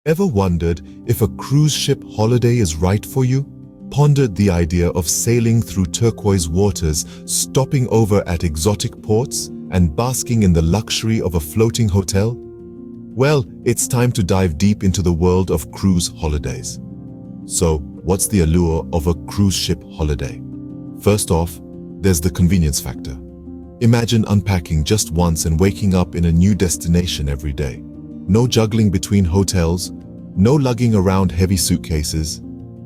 Ever wondered if a cruise ship holiday is right for you? Pondered the idea of sailing through turquoise waters, stopping over at exotic ports, and basking in the luxury of a floating hotel? Well, it's time to dive deep into the world of cruise holidays. So, what's the allure of a cruise ship holiday? First off, there's the convenience factor. Imagine unpacking just once and waking up in a new destination every day. No juggling between hotels, no lugging around heavy suitcases,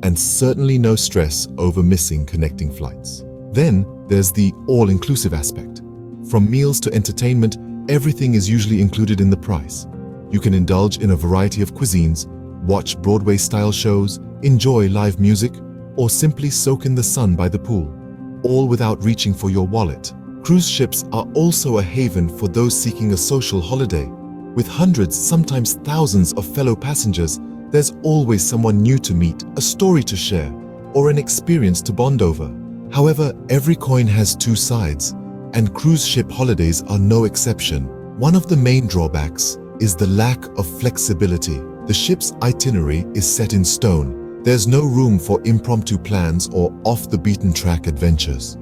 and certainly no stress over missing connecting flights. Then there's the all-inclusive aspect. From meals to entertainment, everything is usually included in the price. You can indulge in a variety of cuisines, watch Broadway-style shows, enjoy live music, or simply soak in the sun by the pool, all without reaching for your wallet. Cruise ships are also a haven for those seeking a social holiday. With hundreds, sometimes thousands of fellow passengers, there's always someone new to meet, a story to share, or an experience to bond over. However, every coin has two sides, and cruise ship holidays are no exception. One of the main drawbacks is the lack of flexibility. The ship's itinerary is set in stone. There's no room for impromptu plans or off-the-beaten-track adventures.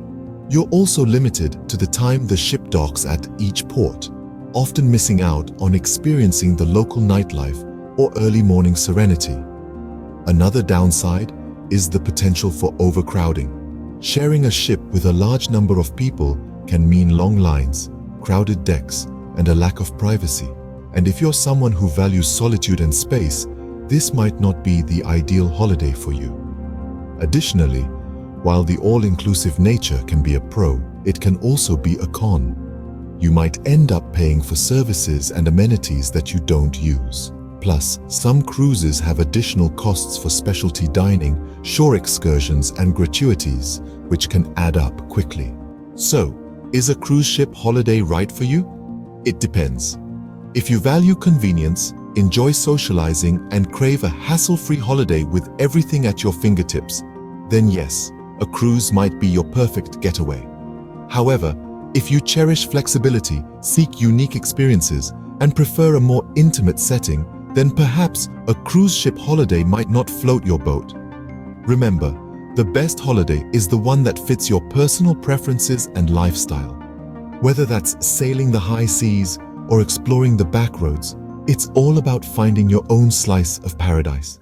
You're also limited to the time the ship docks at each port, often missing out on experiencing the local nightlife or early morning serenity. Another downside is the potential for overcrowding. Sharing a ship with a large number of people can mean long lines, crowded decks, and a lack of privacy. And if you're someone who values solitude and space, this might not be the ideal holiday for you. Additionally, while the all-inclusive nature can be a pro, it can also be a con. You might end up paying for services and amenities that you don't use. Plus, some cruises have additional costs for specialty dining, shore excursions, and gratuities, which can add up quickly. So, is a cruise ship holiday right for you? It depends. If you value convenience, enjoy socializing, and crave a hassle-free holiday with everything at your fingertips, then yes, a cruise might be your perfect getaway. However, if you cherish flexibility, seek unique experiences, and prefer a more intimate setting, then perhaps a cruise ship holiday might not float your boat. Remember, the best holiday is the one that fits your personal preferences and lifestyle. Whether that's sailing the high seas or exploring the back roads, it's all about finding your own slice of paradise.